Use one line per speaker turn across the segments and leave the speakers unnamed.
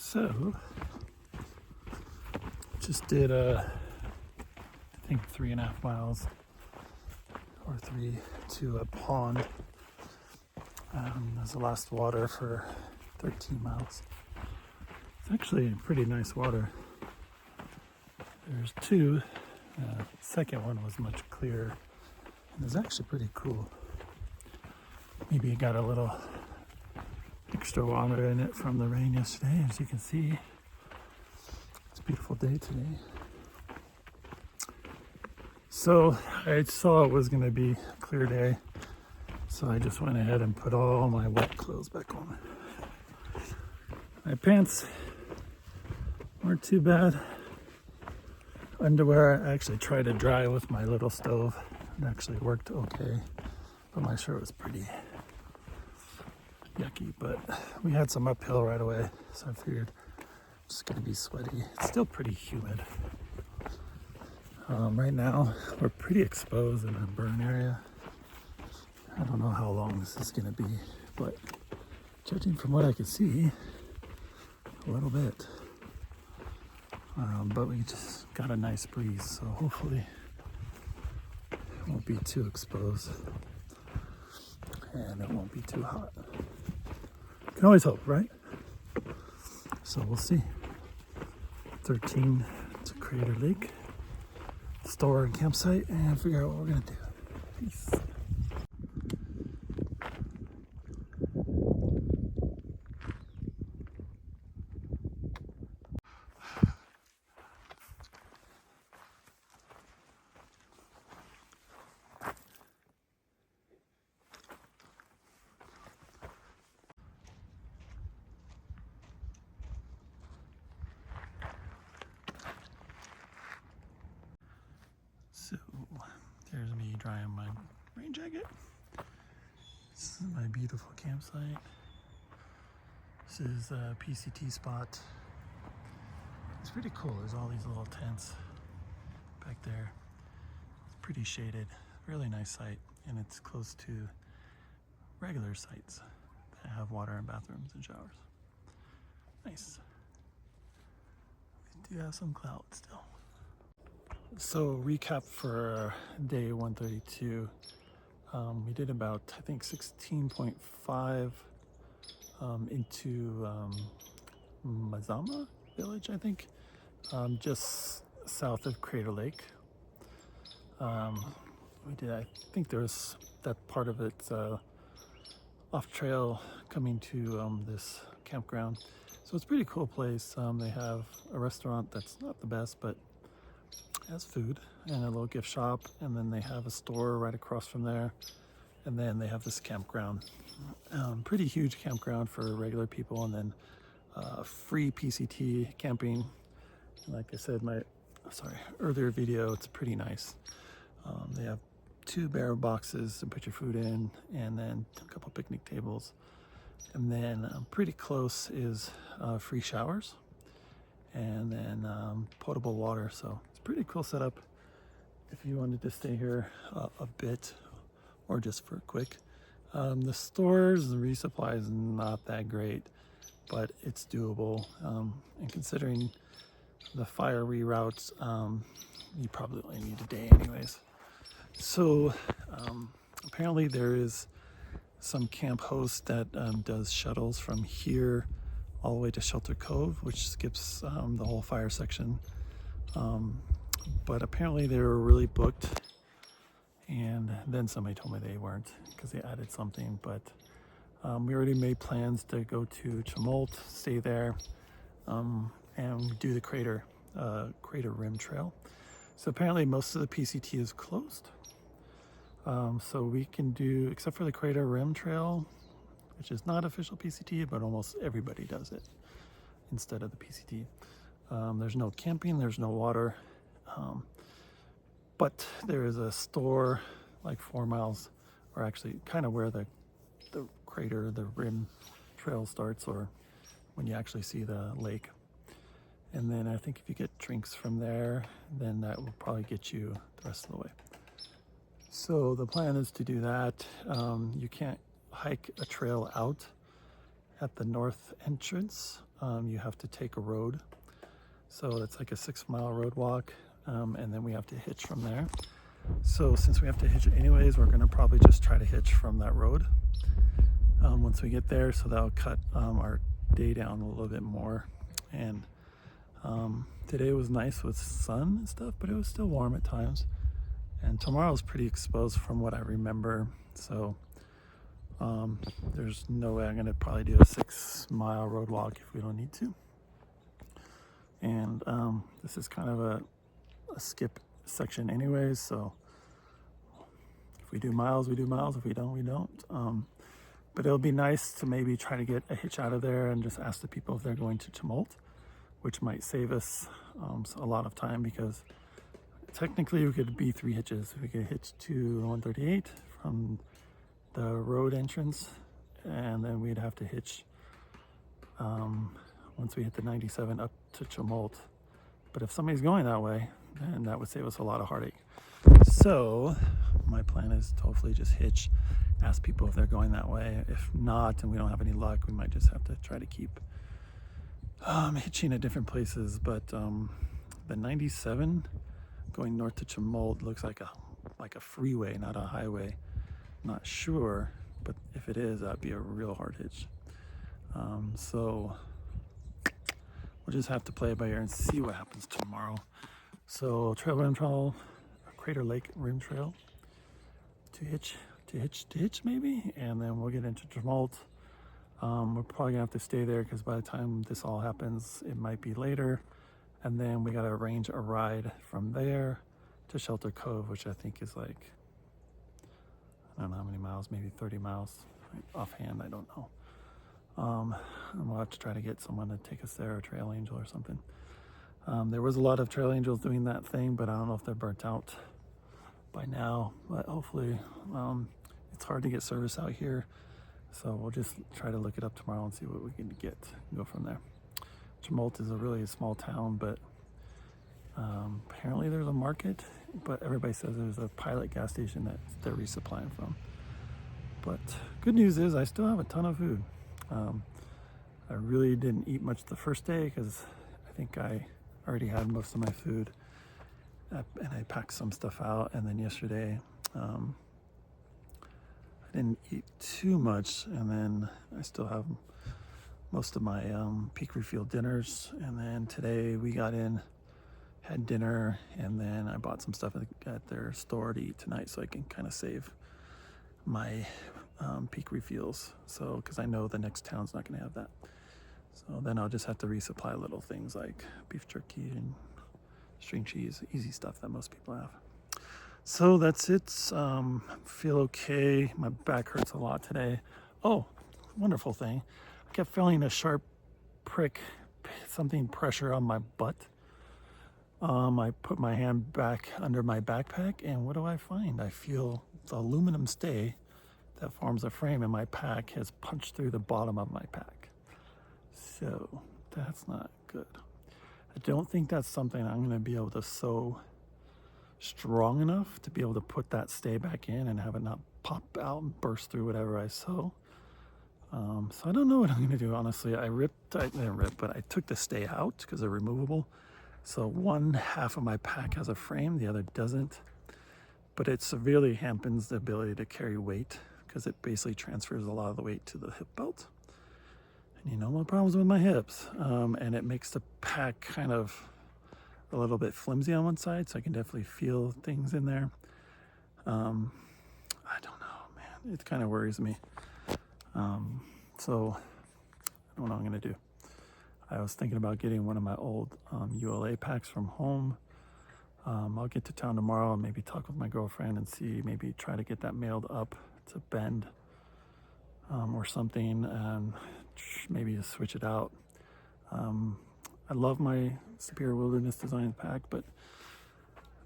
So, just did I think 3.5 miles or 3 to a pond. There's the last water for 13 miles. It's actually pretty nice water. There's two. The second one was much clearer. And it's actually pretty cool. Maybe it got a little extra water in it from the rain yesterday. As you can see, it's a beautiful day today. So I saw it was going to be a clear day, so I just went ahead and put all my wet clothes back on. My pants weren't too bad. Underwear I actually tried to dry with my little stove. It actually worked okay, but my shirt was pretty yucky. But we had some uphill right away, so I figured it's just gonna be sweaty. It's still pretty humid. Right now we're pretty exposed in the burn area. I don't know how long this is gonna be, but judging from what I can see, a little bit. But we just got a nice breeze, so hopefully it won't be too exposed and it won't be too hot. Can always hope, right? So we'll see. 13 to Crater Lake, store and campsite, and figure out what we're gonna do. Peace. So there's me drying my rain jacket. This is my beautiful campsite. This is a PCT spot. It's pretty cool. There's all these little tents back there. It's pretty shaded. Really nice site, and it's close to regular sites that have water and bathrooms and showers. Nice. We do have some clouds still. So recap for day 132. We did about, I think, 16.5 into Mazama village, I think, just south of Crater Lake. We did, I think there was that part of it off trail coming to this campground. So it's a pretty cool place. They have a restaurant that's not the best, but has food, and a little gift shop, and then they have a store right across from there, and then they have this campground. Pretty huge campground for regular people, and then free PCT camping. And like I said, my earlier video, it's pretty nice. They have 2 bear boxes to put your food in, and then a couple picnic tables, and then pretty close is free showers, and then potable water. So it's a pretty cool setup if you wanted to stay here a bit or just for a quick. The stores, the resupply is not that great, but it's doable. And considering the fire reroutes, you probably only need a day anyways. So apparently there is some camp host that does shuttles from here all the way to Shelter Cove, which skips the whole fire section. But apparently they were really booked, and then somebody told me they weren't because they added something. But we already made plans to go to Tumult, stay there, and do the crater rim trail. So apparently most of the PCT is closed. So we can do, except for the crater rim trail, which is not official PCT, but almost everybody does it instead of the PCT. There's no camping, there's no water, but there is a store like 4 miles, or actually kind of where the crater, the rim trail starts, or when you actually see the lake. And then I think if you get drinks from there, then that will probably get you the rest of the way. So the plan is to do that. You can't hike a trail out at the north entrance you have to take a road. So it's like a 6-mile road walk, and then we have to hitch from there. So since we have to hitch anyways, we're gonna probably just try to hitch from that road once we get there. So that'll cut our day down a little bit more. And today was nice with sun and stuff, but it was still warm at times. And tomorrow's pretty exposed from what I remember. So there's no way I'm gonna probably do a 6-mile road walk if we don't need to. And this is kind of a skip section anyways, so if we do miles, we do miles. If we don't, we don't. But it'll be nice to maybe try to get a hitch out of there and just ask the people if they're going to Tumult, which might save us a lot of time, because technically we could be 3 hitches. We could hitch to 138 from the road entrance, and then we'd have to hitch once we hit the 97 up to Tumult. But if somebody's going that way, then that would save us a lot of heartache. So my plan is to hopefully just hitch, ask people if they're going that way. If not, and we don't have any luck, we might just have to try to keep hitching at different places. But the 97 going north to Tumult looks like a freeway, not a highway. Not sure, but if it is, that'd be a real hard hitch. So we'll just have to play it by ear and see what happens tomorrow. So Trail Rim Trail, Crater Lake Rim Trail to hitch maybe, and then we'll get into Tumult. We're probably gonna have to stay there because by the time this all happens, it might be later. And then we gotta arrange a ride from there to Shelter Cove, which I think is like, I don't know how many miles, maybe 30 miles. Offhand, I don't know. And we'll have to try to get someone to take us there, a trail angel or something. There was a lot of trail angels doing that thing, but I don't know if they're burnt out by now. But hopefully, it's hard to get service out here. So we'll just try to look it up tomorrow and see what we can get and go from there. Tumult is a really small town, but apparently there's a market, but everybody says there's a pilot gas station that they're resupplying from. But good news is I still have a ton of food. I really didn't eat much the first day because I think I already had most of my food, and I packed some stuff out. And then yesterday I didn't eat too much, and then I still have most of my peak refuel dinners. And then today we got in, had dinner, and then I bought some stuff at their store to eat tonight so I can kind of save my peak refuels. So, because I know the next town's not going to have that. So then I'll just have to resupply little things like beef jerky and string cheese, easy stuff that most people have. So that's it. Feel okay. My back hurts a lot today. Oh, wonderful thing. I kept feeling a sharp prick, something pressure on my butt. I put my hand back under my backpack, and what do I find? I feel the aluminum stay that forms a frame in my pack has punched through the bottom of my pack. So that's not good. I don't think that's something I'm going to be able to sew strong enough to be able to put that stay back in and have it not pop out and burst through whatever I sew. So I don't know what I'm going to do, honestly. I didn't rip, but I took the stay out because they're removable. So one half of my pack has a frame, the other doesn't. But it severely hampens the ability to carry weight because it basically transfers a lot of the weight to the hip belt. And you know my problems with my hips. And it makes the pack kind of a little bit flimsy on one side, so I can definitely feel things in there. I don't know, man. It kind of worries me. So I don't know what I'm going to do. I was thinking about getting one of my old ULA packs from home. I'll get to town tomorrow and maybe talk with my girlfriend and see, maybe try to get that mailed up to Bend or something, and maybe just switch it out. I love my Superior Wilderness Design pack, but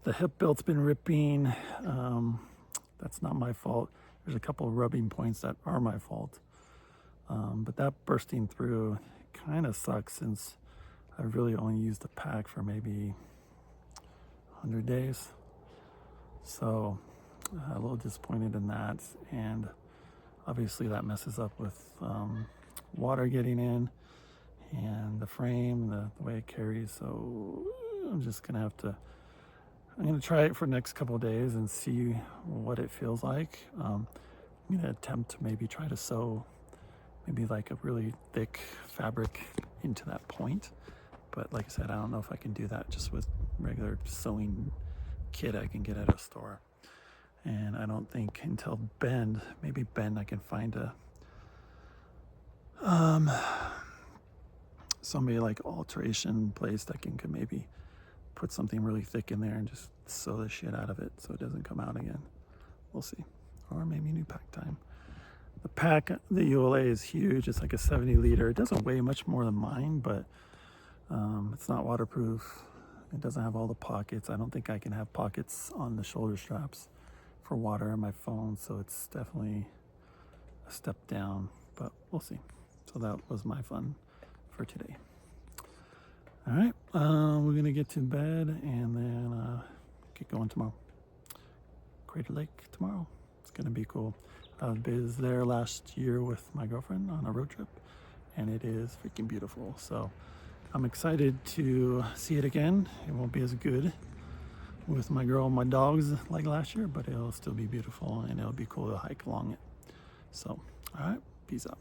the hip belt's been ripping. That's not my fault. There's a couple of rubbing points that are my fault. But that bursting through kind of sucks since I've really only used the pack for maybe 100 days. So a little disappointed in that. And obviously that messes up with water getting in. and the frame, the way it carries. So I'm just gonna try it for the next couple of days and see what it feels like. I'm gonna attempt to maybe try to sew maybe like a really thick fabric into that point. But like I said, I don't know if I can do that just with regular sewing kit I can get at a store. And I don't think until maybe Bend, I can find a somebody like alteration place that can maybe put something really thick in there and just sew the shit out of it so it doesn't come out again. We'll see. Or maybe new pack time. The pack, the ULA is huge. It's like a 70 liter. It doesn't weigh much more than mine, but it's not waterproof. It doesn't have all the pockets. I don't think I can have pockets on the shoulder straps for water and my phone, so it's definitely a step down, but we'll see. So that was my fun for today. All right, we're gonna get to bed and then get going tomorrow. Crater Lake tomorrow. It's gonna be cool. I was there last year with my girlfriend on a road trip, and it is freaking beautiful. So I'm excited to see it again. It won't be as good with my girl and my dogs like last year, but it'll still be beautiful and it'll be cool to hike along it. So, all right, peace out.